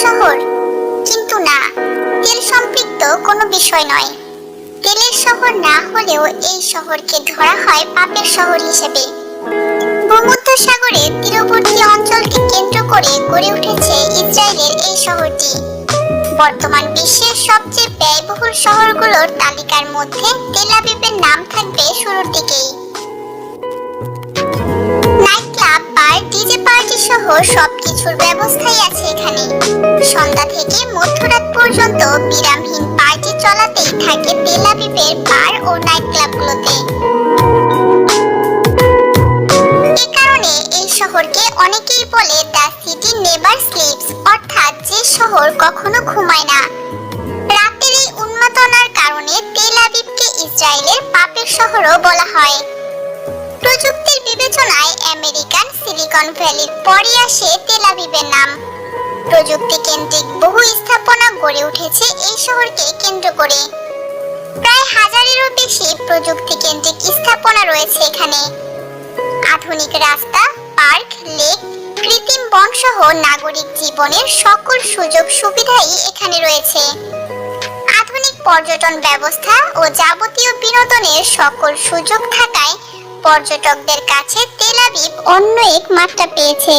শহর, কিন্তু না, তেল সম্পৃক্ত কোনো বিষয় নয়। তেলের শহর না হলেও এই শহরকে ধরা হয় পাপের শহর হিসেবে। ভূমধ্যসাগরের তীরবর্তী অঞ্চলকে কেন্দ্র করে গড়ে উঠেছে ইসরায়েলের এই শহরটি। বর্তমান বিশ্বের সবচেয়ে ব্যয়বহুল শহরগুলোর তালিকার মধ্যে তেল আবিবের নাম থাকবে শুরুর দিকেই। নাইট ক্লাব, বার, ডিজে পার্টি সহ সবকিছুর ব্যবস্থাই আছে এখানে। সন্ধ্যা থেকে মধ্যরাত পর্যন্ত বিরামহীন পার্টি চলাতেই থাকে তেল আবিবের বার ও নাইট ক্লাবগুলোতে। এই কারণে এই শহরকে অনেকেই বলে দ্য সিটি নেভার স্লিপস, অর্থাৎ যে শহর কখনো ঘুমায় না। রাতের এই উন্মাদনার কারণে তেল আবিবকে ইসরায়েলের পাপের শহরও বলা হয়। প্রযুক্তির বিবেচনায় আমেরিকান সিলিকন ভ্যালির পরে আসে তেল আবিবের নাম। প্রযুক্তি কেন্দ্রিক বহু স্থাপনা গড়ে উঠেছে এই শহরকে কেন্দ্র করে। প্রায় 1000-এরও বেশি প্রযুক্তি কেন্দ্রিক স্থাপনা রয়েছে এখানে। আধুনিক রাস্তা, পার্ক, লেক, কৃত্রিম বন সহ নাগরিক জীবনের সকল সুযোগ সুবিধাই এখানে রয়েছে। আধুনিক পর্যটন ব্যবস্থা ও যাবতীয় বিনোদনের সকল সুযোগ থাকায় পর্যটকদের কাছে তেল আবিব অন্য এক মাত্রা পেয়েছে।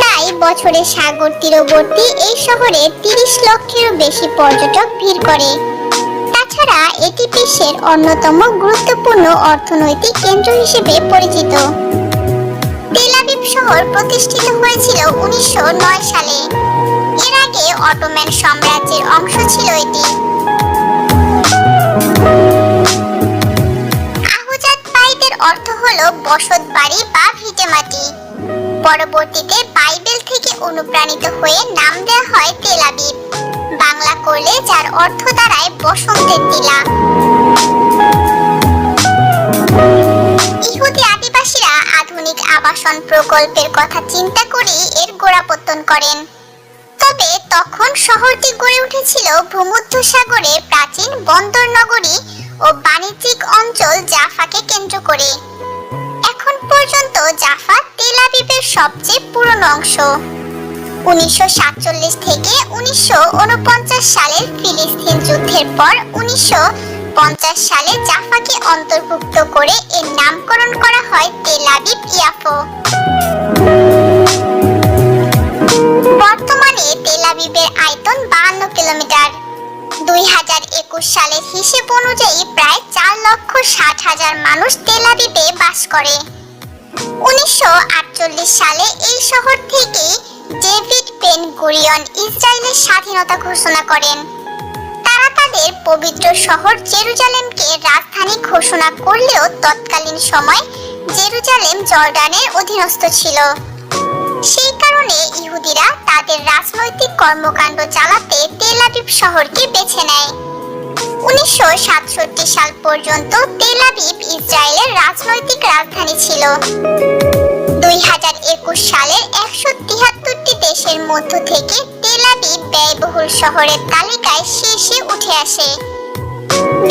তাই বছরে সাগর তীরবর্তী এই শহরে 30 লক্ষেরও বেশি পর্যটক ভিড় করে। তাছাড়া এটি বিশ্বের অন্যতম গুরুত্বপূর্ণ অর্থনৈতিক কেন্দ্র হিসেবে পরিচিত। তেল আবিব শহর প্রতিষ্ঠিত হয়েছিল 1909 সালে। এর আগে অটোমান সাম্রাজ্যের অংশ ছিল এটি। আহুজাত বাইতের অর্থ হলো বসত বাড়ি বা ভিটেমাটি। পরবর্তীতে বাইবেল থেকে অনুপ্রাণিত হয়ে নাম দেওয়া হয় তেল আবিব, বাংলা করলে যার অর্থ দাঁড়ায় বসন্তের টিলা। ইহুদি আদিবাসীরা আধুনিক আবাসন প্রকল্পের কথা চিন্তা করেই এর গোড়াপত্তন করেন। তবে তখন শহরটি গড়ে উঠেছিল ভূমধ্যসাগরে প্রাচীন বন্দর নগরী ও বাণিজ্যিক অঞ্চল জাফাকে কেন্দ্র করে। এখন পর্যন্ত জাফা তেল আবিবের সবচেয়ে পুরনো অংশ। 1947 থেকে 1949 সালের ফিলিস্তিন যুদ্ধের পর 1950 সালে জাফাকে অন্তর্ভুক্ত করে এর নামকরণ করা হয় তেল আবিব ইয়াফো। বর্তমানে তেল আবিবের আয়তন 52 কিলোমিটার। 2021 সালের হিসেব অনুযায়ী প্রায় 4,60,000 মানুষ তেল আবিবে বাস করে। 1948 সালে এই শহর থেকেই ডেভিড বেন গুরিয়ন ইসরায়েলের স্বাধীনতা ঘোষণা করেন। তারা তাদের পবিত্র শহর জেরুজালেমকে রাজধানী ঘোষণা করলেও তৎকালীন সময় জেরুজালেম জর্ডানের অধীনস্থ ছিল। সেই কারণে ইহুদিরা তাদের রাজনৈতিক কর্মকাণ্ড চালাতে তেল আবিব শহরকে বেছে নেয়। 1967 সাল পর্যন্ত তেল আবিব ইসরায়েলের রাজনৈতিক রাজধানী ছিল। 2021 সালের 173টি দেশের মধ্য থেকে তেল আবিব ব্যয়বহুল শহরের তালিকায় শীর্ষে উঠে আসে।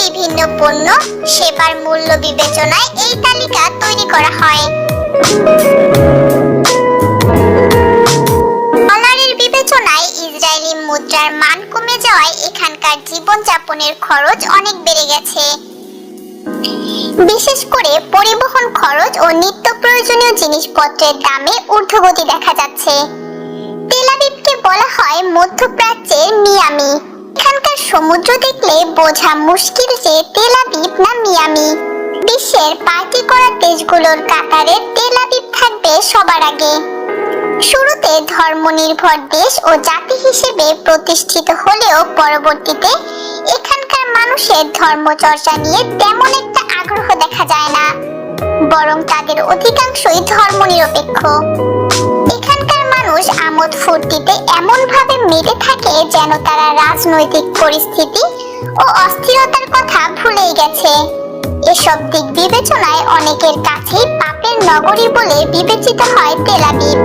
বিভিন্ন পণ্য, সেবার মূল্য বিবেচনায় এই তালিকা তৈরি করা হয়। ডলারের বিবেচনায় ইসরায়েলি মুদ্রার মান কমে যাওয়ায় এখানকার জীবনযাপনের খরচ অনেক বেড়ে গেছে। বিশেষ করে পরিবহন খরচ ও নিত্য প্রয়োজনীয় জিনিসপত্রের দামে ঊর্ধ্বগতি দেখা যাচ্ছে। তেল আবিবকে বলা হয় মধ্যপ্রাচ্যের মিয়ামি। এখানকার সমুদ্র দেখলে বোঝা মুশকিল যে তেল আবিব না মিয়ামি। বিশ্বের পার্টি করা দেশগুলোর কাতারে তেল আবিব থাকবে সবার আগে। শুরুতে ধর্মনির্ভর দেশ ও জাতি হিসেবে প্রতিষ্ঠিত হলেও পরবর্তীতে এখানকার মানুষের ধর্মচর্চা নিয়ে তেমন একটা আগ্রহ দেখা যায় না, বরং তাদের অধিকাংশই ধর্মনিরপেক্ষ। এখানকার মানুষ আমোদ ফুর্তিতে এমন ভাবে মেতে থাকে যেন তারা রাজনৈতিক পরিস্থিতি ও অস্থিরতার কথা ভুলেই গেছে। এসব দিক বিবেচনায় অনেকের কাছেই পাপের নগরী বলে বিবেচিত হয় তেল আবিব।